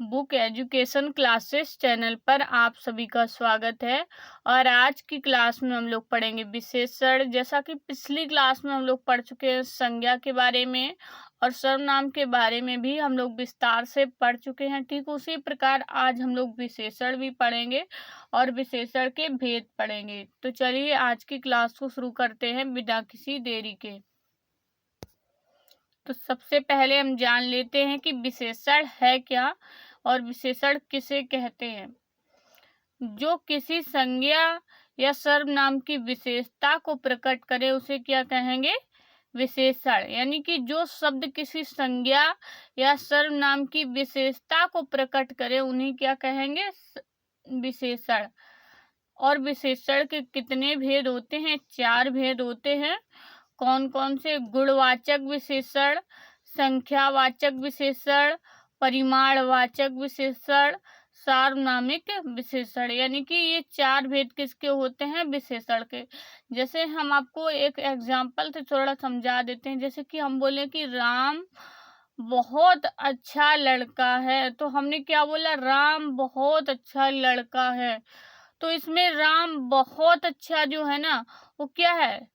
Book education classes channel पर आप सभी का स्वागत है। और आज की क्लास में हम लोग पढ़ेंगे विशेषण। जैसा कि पिछली क्लास में हम लोग पढ़ चुके हैं संज्ञा के बारे में और सर्वनाम के बारे में भी हम लोग विस्तार से पढ़ चुके हैं। ठीक उसी प्रकार आज हम लोग विशेषण भी पढ़ेंगे और विशेषण के भेद पढ़ेंगे। तो चलिए आज की क्लास को शुरू करते हैं बिना किसी देरी के। तो सबसे पहले हम जान लेते हैं कि विशेषण है क्या और विशेषण किसे कहते हैं। जो किसी संज्ञा या सर्वनाम की विशेषता को प्रकट करे उसे क्या कहेंगे? विशेषण। यानी कि जो शब्द किसी संज्ञा या सर्वनाम की विशेषता को प्रकट करे उन्हें क्या कहेंगे? विशेषण। और विशेषण के कितने भेद होते हैं? 4 भेद होते हैं। कौन कौन से? गुणवाचक विशेषण, संख्यावाचक विशेषण, परिमाणवाचक विशेषण, सार्वनामिक विशेषण। यानी कि ये 4 भेद किसके होते हैं? विशेषण के। जैसे हम आपको एक एग्जाम्पल से थोड़ा समझा देते हैं। जैसे कि हम बोले कि राम बहुत अच्छा लड़का है, तो हमने क्या बोला? राम बहुत अच्छा लड़का है। तो इसमें राम बहुत अच्छा जो है ना वो क्या है?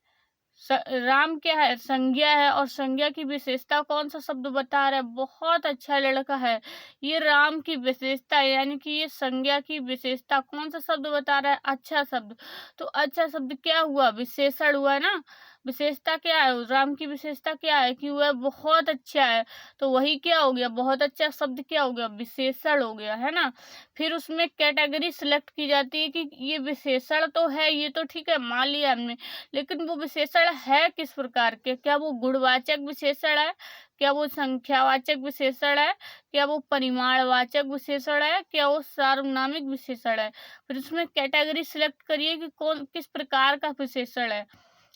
राम क्या है? संज्ञा है। और संज्ञा की विशेषता कौन सा शब्द बता रहा है? बहुत अच्छा लड़का है। ये राम की विशेषता है। यानी कि ये संज्ञा की विशेषता कौन सा शब्द बता रहा है? अच्छा शब्द। तो अच्छा शब्द क्या हुआ? विशेषण हुआ ना। विशेषता क्या है? राम की विशेषता क्या है? कि वह बहुत अच्छा है। तो वही क्या हो गया? बहुत अच्छा शब्द क्या हो गया? विशेषण हो गया, है ना। फिर उसमें कैटेगरी सिलेक्ट की जाती है कि ये विशेषण तो है, ये तो ठीक है मान लिया हमने, लेकिन वो विशेषण है किस प्रकार के? क्या वो गुणवाचक विशेषण है? क्या वो संख्यावाचक विशेषण है? क्या वो परिमाणवाचक विशेषण है? क्या वो सार्वनामिक विशेषण है? फिर उसमें कैटेगरी सिलेक्ट करिए कि कौन किस प्रकार का विशेषण है।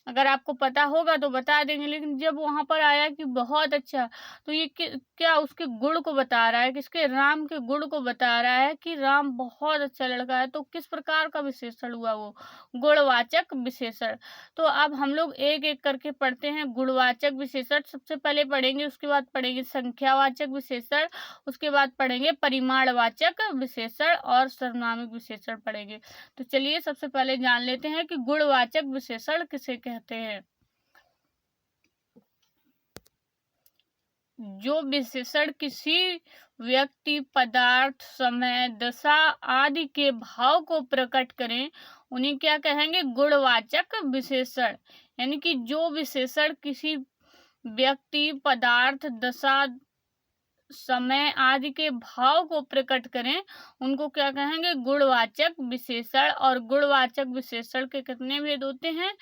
अगर आपको पता होगा तो बता देंगे, लेकिन जब वहां पर आया कि बहुत अच्छा, तो ये क्या उसके गुण को बता रहा है? किसके? राम के गुण को बता रहा है कि राम बहुत अच्छा लड़का है। तो किस प्रकार का विशेषण हुआ? वो गुणवाचक विशेषण। तो अब हम लोग एक एक करके पढ़ते हैं। गुणवाचक विशेषण सबसे पहले पढ़ेंगे, उसके बाद पढ़ेंगे संख्यावाचक विशेषण, उसके बाद पढ़ेंगे परिमाणवाचक विशेषण और सर्वनामिक विशेषण पढ़ेंगे। तो चलिए सबसे पहले जान लेते हैं कि गुणवाचक विशेषण किसे कहते हैं। जो विशेषण किसी व्यक्ति, पदार्थ, समय, दशा आदि के भाव को प्रकट करें उन्हें क्या कहेंगे? गुणवाचक विशेषण। यानी कि जो विशेषण किसी व्यक्ति, पदार्थ, दशा, समय आदि के भाव को प्रकट करें उनको क्या कहेंगे? गुणवाचक विशेषण। और गुणवाचक विशेषण के कितने भेद होते हैं?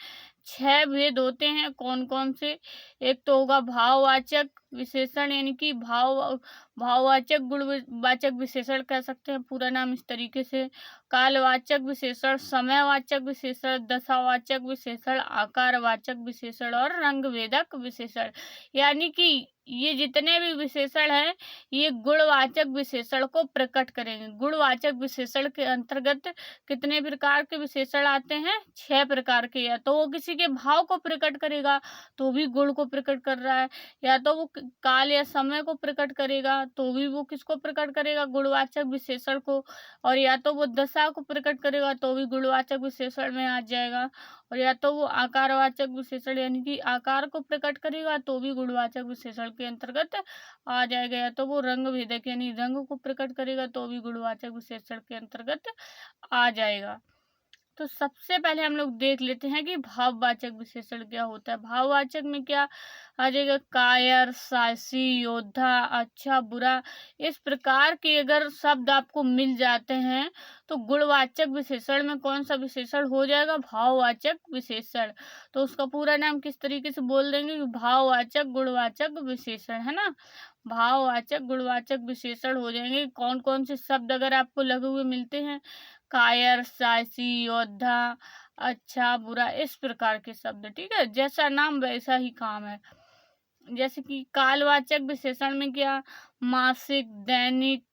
6 भेद होते हैं। कौन कौन से? एक तो होगा भाववाचक विशेषण, यानी कि भाववाचक गुणवाचक विशेषण कह सकते हैं, पूरा नाम इस तरीके से। कालवाचक विशेषण, समयवाचक विशेषण, दशावाचक विशेषण, आकारवाचक विशेषण और रंगभेदक विशेषण। यानी कि ये जितने भी विशेषण हैं ये गुणवाचक विशेषण को प्रकट करेंगे। गुणवाचक विशेषण के अंतर्गत कितने प्रकार के विशेषण आते हैं? 6 प्रकार के। या तो वो किसी के भाव को प्रकट करेगा तो भी गुण को प्रकट कर रहा है, या तो वो काल या समय को प्रकट करेगा तो भी वो किसको प्रकट करेगा? गुणवाचक विशेषण को। और या तो वो दशा को प्रकट करेगा तो भी गुणवाचक विशेषण में आ जाएगा। और या तो वो आकारवाचक विशेषण यानी कि आकार को प्रकट करेगा तो भी गुणवाचक विशेषण के अंतर्गत आ जाएगा। या तो वो रंग भेदक यानी रंग को प्रकट करेगा तो भी गुणवाचक विशेषण के अंतर्गत आ जाएगा। तो सबसे पहले हम लोग देख लेते हैं कि भाववाचक विशेषण क्या होता है। भाववाचक में क्या आ जाएगा? कायर, साहसी, योद्धा, अच्छा, बुरा, इस प्रकार के अगर शब्द आपको मिल जाते हैं तो गुणवाचक विशेषण में कौन सा विशेषण हो जाएगा? भाववाचक विशेषण। तो उसका पूरा नाम किस तरीके से बोल देंगे? भाववाचक गुणवाचक विशेषण, है ना। भाववाचक गुणवाचक विशेषण हो जाएंगे। कौन कौन से शब्द अगर आपको लगे हुए मिलते हैं? कायर, साहसी, योद्धा, अच्छा, बुरा, इस प्रकार के शब्द। ठीक है, जैसा नाम वैसा ही काम है। जैसे कि कालवाचक विशेषण में क्या? मासिक, दैनिक,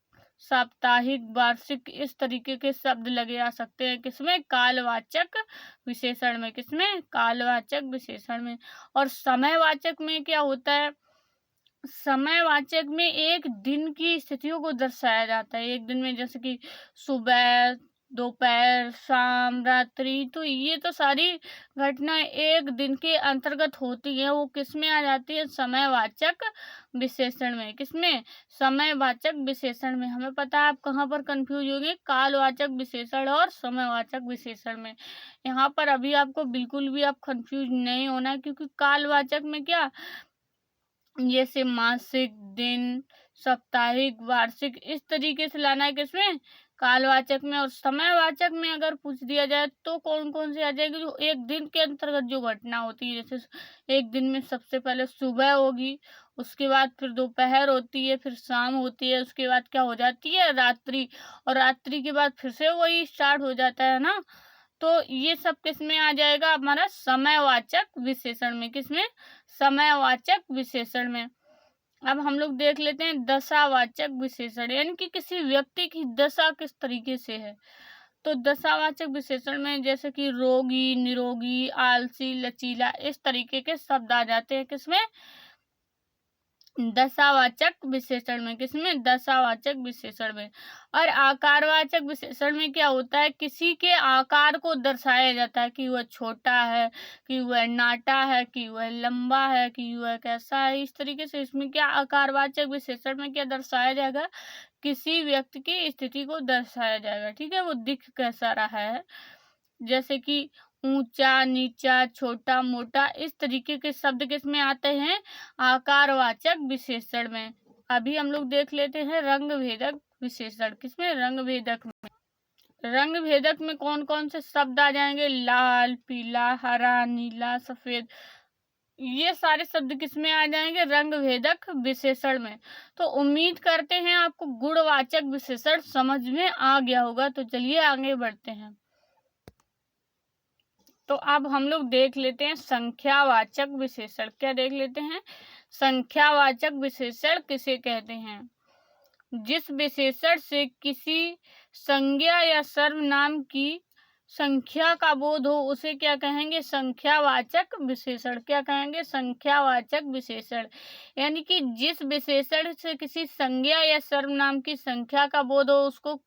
साप्ताहिक, वार्षिक, इस तरीके के शब्द लगे आ सकते हैं। किसमें? कालवाचक विशेषण में। किसमें? कालवाचक विशेषण में। और समयवाचक में क्या होता है? समयवाचक में एक दिन की स्थितियों को दर्शाया जाता है। एक दिन में जैसे कि सुबह, दोपहर, शाम, रात्रि, तो ये तो सारी घटनाएं एक दिन के अंतर्गत होती हैं। वो किस में आ जाती है? समयवाचक विशेषण में। किसमें? समयवाचक विशेषण में। हमें पता है आप कहाँ पर कंफ्यूज होंगे, कालवाचक विशेषण और समयवाचक विशेषण में। यहाँ पर अभी आपको बिल्कुल भी आप कंफ्यूज नहीं होना है, क्योंकि कालवाचक में क्या, जैसे मासिक, दिन, साप्ताहिक, वार्षिक, इस तरीके से लाना है किसमें? कालवाचक में। और समयवाचक में अगर पूछ दिया जाए तो कौन कौन से आ जाएगी? जो एक दिन के अंतर्गत जो घटना होती है, जैसे एक दिन में सबसे पहले सुबह होगी, उसके बाद फिर दोपहर होती है, फिर शाम होती है, उसके बाद क्या हो जाती है? रात्रि। और रात्रि के बाद फिर से वही स्टार्ट हो जाता है ना। तो ये सब किस में आ जाएगा? हमारा समयवाचक विशेषण में। किसमें? समयवाचक विशेषण में। अब हम लोग देख लेते हैं दशावाचक विशेषण, यानी कि किसी व्यक्ति की दशा किस तरीके से है। तो दशावाचक विशेषण में जैसे कि रोगी, निरोगी, आलसी, लचीला, इस तरीके के शब्द आ जाते हैं। किसमें? दशावाचक विशेषण में। किसमें? दशावाचक विशेषण में। और आकारवाचक विशेषण में क्या होता है? किसी के आकार को दर्शाया जाता है कि वह छोटा है, कि वह नाटा है, कि वह लंबा है, कि वह कैसा है। इस तरीके से इसमें क्या, आकारवाचक विशेषण में क्या दर्शाया जाएगा? किसी व्यक्ति की स्थिति को दर्शाया जाएगा। ठीक है, वो दिख कैसा रहा है। जैसे कि ऊंचा, नीचा, छोटा, मोटा, इस तरीके के शब्द किसमें आते हैं? आकारवाचक विशेषण में। अभी हम लोग देख लेते हैं रंग भेदक विशेषण। किसमें? रंग भेदक में। रंग भेदक में कौन कौन से शब्द आ जाएंगे? लाल, पीला, हरा, नीला, सफेद, ये सारे शब्द किसमें आ जाएंगे? रंग भेदक विशेषण में। तो उम्मीद करते हैं आपको गुणवाचक विशेषण समझ में आ गया होगा। तो चलिए आगे बढ़ते हैं। तो अब हम लोग देख लेते हैं संख्यावाचक विशेषण। क्या देख लेते हैं? संख्यावाचक विशेषण किसे कहते हैं? जिस विशेषण से किसी संज्ञा या सर्वनाम की संख्या का बोध हो उसे क्या कहेंगे? संख्यावाचक विशेषण। क्या कहेंगे? संख्यावाचक विशेषण। यानी कि जिस विशेषण से किसी संज्ञा या सर्वनाम की संख्या का बोध हो उसको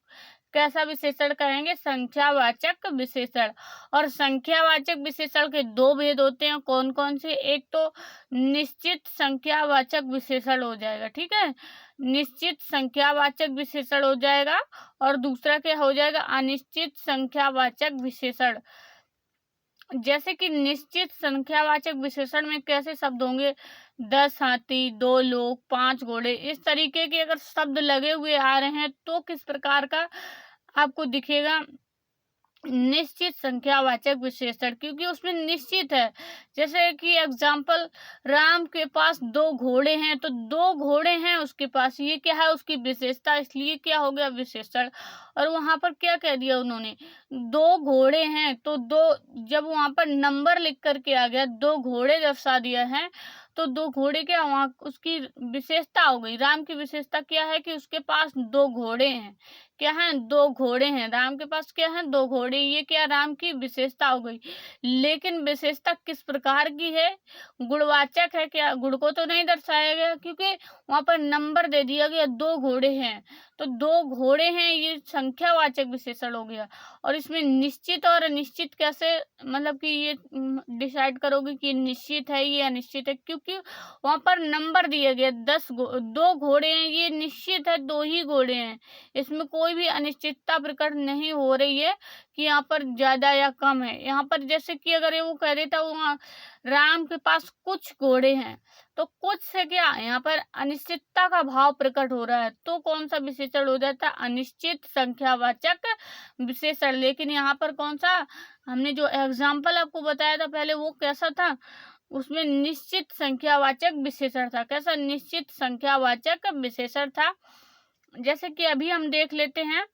कैसा विशेषण कहेंगे? संख्यावाचक विशेषण। और संख्यावाचक विशेषण के दो भेद होते हैं। कौन कौन से? एक तो निश्चित संख्यावाचक विशेषण हो जाएगा। ठीक है, निश्चित संख्यावाचक विशेषण हो जाएगा। और दूसरा क्या हो जाएगा? अनिश्चित संख्यावाचक विशेषण। जैसे कि निश्चित संख्यावाचक विशेषण में कैसे शब्द होंगे? 10 हाथी, 2 लोग, 5 घोड़े, इस तरीके के अगर शब्द लगे हुए आ रहे हैं तो किस प्रकार का आपको दिखेगा? निश्चित संख्यावाचक विशेषण, क्योंकि उसमें निश्चित है। जैसे कि एग्जाम्पल, राम के पास 2 घोड़े हैं, तो 2 घोड़े हैं उसके पास, ये क्या है? उसकी विशेषता, इसलिए क्या हो गया? विशेषण। और वहां पर क्या कह दिया उन्होंने? 2 घोड़े हैं, तो 2, जब वहां पर नंबर लिख करके आ गया, 2 घोड़े दर्शा दिया है, तो 2 घोड़े क्या, वहां उसकी विशेषता हो गई। राम की विशेषता क्या है? कि उसके पास 2 घोड़े हैं। क्या है? 2 घोड़े हैं। राम के पास क्या है? 2 घोड़े। ये क्या, राम की विशेषता हो गई। लेकिन विशेषता किस प्रकार की है? गुणवाचक है क्या? गुण को तो नहीं दर्शाया गया, क्योंकि वहां पर नंबर दे दिया गया, 2 घोड़े हैं, तो 2 घोड़े हैं, ये संख्यावाचक विशेषण हो गया। और इसमें निश्चित और अनिश्चित कैसे, मतलब कि ये डिसाइड करोगे कि निश्चित है ये अनिश्चित है? क्योंकि वहां पर नंबर दिया गया, 2 घोड़े हैं, ये निश्चित है 2 ही घोड़े हैं। इसमें कोई भी अनिश्चितता प्रकट नहीं हो रही है कि यहाँ पर ज्यादा या कम है। यहाँ पर जैसे कि अगर ये वो कह देता वहाँ राम के पास कुछ घोड़े हैं, तो कुछ से क्या, यहाँ पर अनिश्चितता का भाव प्रकट हो रहा है, तो कौन सा विशेषण हो जाता है? अनिश्चित संख्यावाचक विशेषण। लेकिन यहाँ पर कौन सा, हमने जो एग्जाम्पल आपको बताया था पहले, वो कैसा था? उसमें निश्चित संख्यावाचक विशेषण था। कैसा? निश्चित संख्यावाचक विशेषण था। जैसे कि अभी हम देख लेते हैं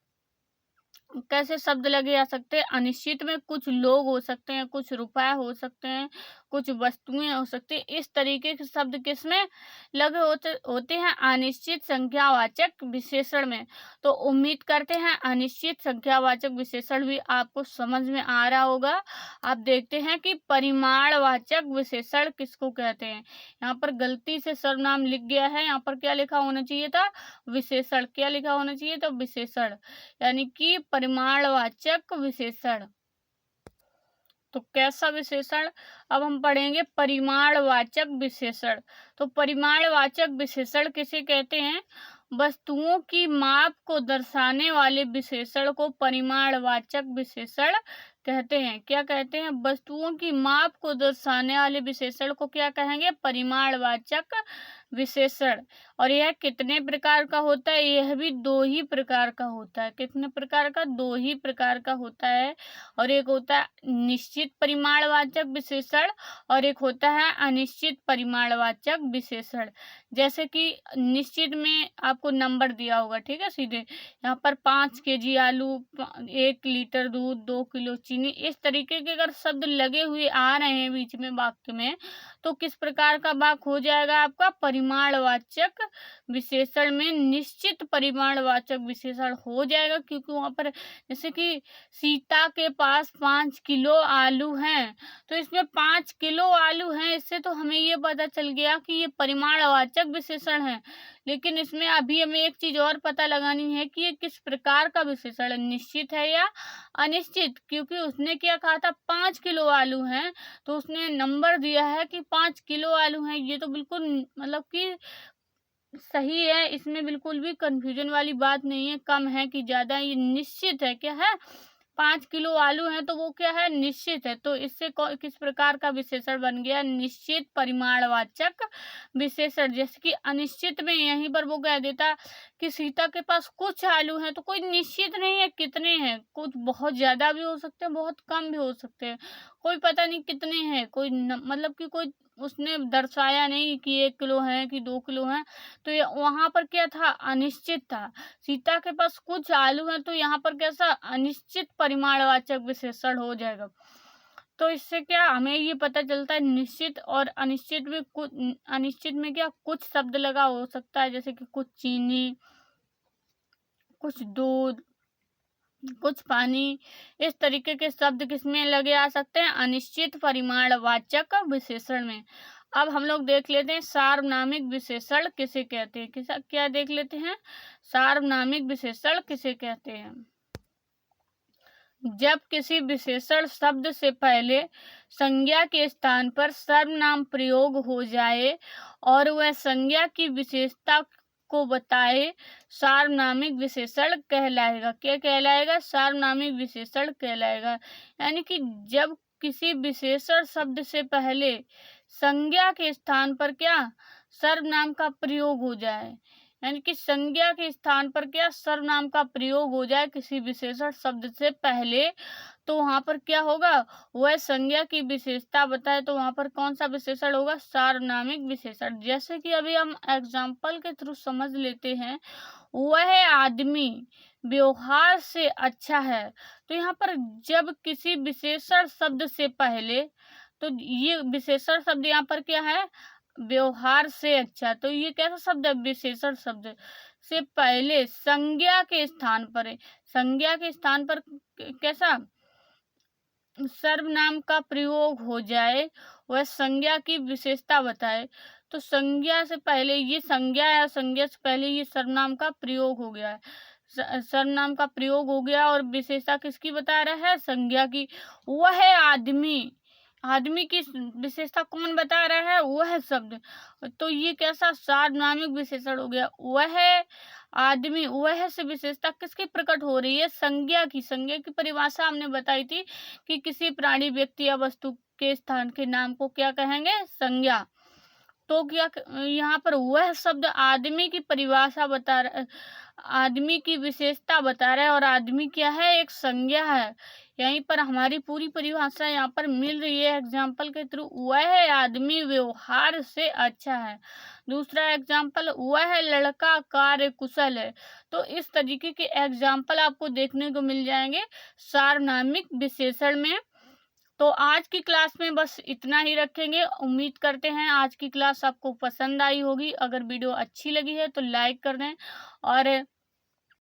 कैसे शब्द लगे आ सकते हैं। अनिश्चित में कुछ लोग हो सकते हैं, कुछ रुपए हो सकते हैं, कुछ वस्तुएं हो सकती है। इस तरीके के शब्द किसमें लगे होते हैं? अनिश्चित संख्यावाचक विशेषण में। तो उम्मीद करते हैं अनिश्चित संख्यावाचक विशेषण भी आपको समझ में आ रहा होगा। आप देखते हैं कि परिमाणवाचक विशेषण किसको कहते हैं। यहाँ पर गलती से सर्वनाम लिख गया है, यहाँ पर क्या लिखा होना चाहिए था? विशेषण। क्या लिखा होना चाहिए था? विशेषण, यानी कि परिमाणवाचक विशेषण। तो कैसा विशेषण? अब हम पढ़ेंगे परिमाणवाचक विशेषण। तो परिमाणवाचक विशेषण किसे कहते हैं? वस्तुओं की माप को दर्शाने वाले विशेषण को परिमाणवाचक विशेषण कहते हैं। क्या कहते हैं? वस्तुओं की माप को दर्शाने वाले विशेषण को क्या कहेंगे? परिमाणवाचक विशेषण। और यह कितने प्रकार का होता है? यह भी 2 ही प्रकार का होता है। कितने प्रकार का? 2 ही प्रकार का होता है। और एक होता है निश्चित परिमाणवाचक विशेषण और एक होता है अनिश्चित परिमाणवाचक विशेषण। जैसे कि निश्चित में आपको नंबर दिया होगा, ठीक है, सीधे यहाँ पर 5 केजी आलू, 1 लीटर दूध, 2 किलो चीनी, इस तरीके के अगर शब्द लगे हुए आ रहे हैं बीच में वाक्य में, तो किस प्रकार का वाक्य हो जाएगा आपका? परिमाणवाचक विशेषण में निश्चित परिमाणवाचक विशेषण हो जाएगा। क्योंकि वहां पर जैसे कि सीता के पास 5 किलो आलू हैं, तो इसमें 5 किलो आलू हैं, इससे तो हमें ये पता चल गया कि ये परिमाणवाचक विशेषण है। लेकिन इसमें अभी हमें एक चीज और पता लगानी है कि ये किस प्रकार का विशेषण है, निश्चित है या अनिश्चित। क्योंकि उसने क्या कहा था? 5 किलो आलू हैं, तो उसने नंबर दिया है कि 5 किलो आलू हैं। ये तो बिल्कुल मतलब कि सही है, इसमें बिल्कुल भी कंफ्यूजन वाली बात नहीं है, कम है कि ज्यादा, ये निश्चित है। क्या है? 5 किलो आलू हैं तो वो क्या है? निश्चित है। तो इससे किस प्रकार का विशेषण बन गया? निश्चित परिमाणवाचक विशेषण। जैसे कि अनिश्चित में यहीं पर वो कह देता कि सीता के पास कुछ आलू हैं, तो कोई निश्चित नहीं है कितने हैं। कुछ बहुत ज्यादा भी हो सकते हैं, बहुत कम भी हो सकते हैं, कोई पता नहीं कितने हैं। कोई मतलब कि कोई उसने दर्शाया नहीं कि 1 किलो है कि 2 किलो है। तो वहां पर क्या था? अनिश्चित था। सीता के पास कुछ आलू हैं, तो यहाँ पर कैसा? अनिश्चित परिमाणवाचक विशेषण हो जाएगा। तो इससे क्या हमें ये पता चलता है? निश्चित और अनिश्चित में कुछ, अनिश्चित में क्या कुछ शब्द लगा हो सकता है, जैसे कि कुछ चीनी, कुछ दूध, कुछ पानी, इस तरीके के शब्द किसमें लगे आ सकते हैं? अनिश्चित परिमाणवाचक विशेषण में। अब हम लोग देख लेते हैं सार्वनामिक विशेषण किसे कहते हैं। क्या देख लेते हैं? सार्वनामिक विशेषण किसे कहते हैं? जब किसी विशेषण शब्द से पहले संज्ञा के स्थान पर सर्वनाम प्रयोग हो जाए और वह संज्ञा की विशेषता को बताए, सार्वनामिक विशेषण कहलाएगा। क्या कहलाएगा? सार्वनामिक विशेषण कहलाएगा। यानी कि जब किसी विशेषण शब्द से पहले संज्ञा के स्थान पर क्या? सर्वनाम का प्रयोग हो जाए, यानी कि संज्ञा के स्थान पर क्या? सर्वनाम का प्रयोग हो जाए किसी विशेषण शब्द से पहले, तो वहां पर क्या होगा? वह संज्ञा की विशेषता बताए, तो वहां पर कौन सा विशेषण होगा? सार्वनामिक विशेषण। जैसे कि अभी हम एग्जाम्पल के थ्रू समझ लेते हैं, वह आदमी व्यवहार से अच्छा है। तो यहाँ पर जब किसी विशेषण शब्द से पहले, तो ये विशेषण शब्द यहाँ पर क्या है? व्यवहार से अच्छा। तो ये कैसा शब्द है? विशेषण शब्द से पहले संज्ञा के स्थान पर है। संज्ञा के स्थान पर कैसा? सर्वनाम का प्रयोग हो जाए, वह संज्ञा की विशेषता बताए। तो संज्ञा से पहले ये संज्ञा है, संज्ञा से पहले ये सर्वनाम का प्रयोग हो गया है। सर्वनाम का प्रयोग हो गया और विशेषता किसकी बता रहा है? संज्ञा की। वह आदमी, आदमी की विशेषता कौन बता रहा है? वह शब्द। तो ये कैसा? सार्वनामिक विशेषण हो गया। वह आदमी, वह से विशेषता किसकी प्रकट हो रही है? संज्ञा की। संज्ञा की परिभाषा हमने बताई थी कि किसी प्राणी, व्यक्ति या वस्तु के स्थान के नाम को क्या कहेंगे? संज्ञा। तो क्या यहाँ पर वह शब्द आदमी की परिभाषा बता रहा, आदमी की विशेषता बता रहा है, और आदमी क्या है? एक संज्ञा है। यहीं पर हमारी पूरी परिभाषा यहाँ पर मिल रही है एग्जाम्पल के थ्रू। वह आदमी व्यवहार से अच्छा है। दूसरा एग्जाम्पल, वह लड़का कार्य कुशल है। तो इस तरीके के एग्जाम्पल आपको देखने को मिल जाएंगे सार्वनामिक विशेषण में। तो आज की क्लास में बस इतना ही रखेंगे। उम्मीद करते हैं आज की क्लास आपको पसंद आई होगी। अगर वीडियो अच्छी लगी है तो लाइक कर दें और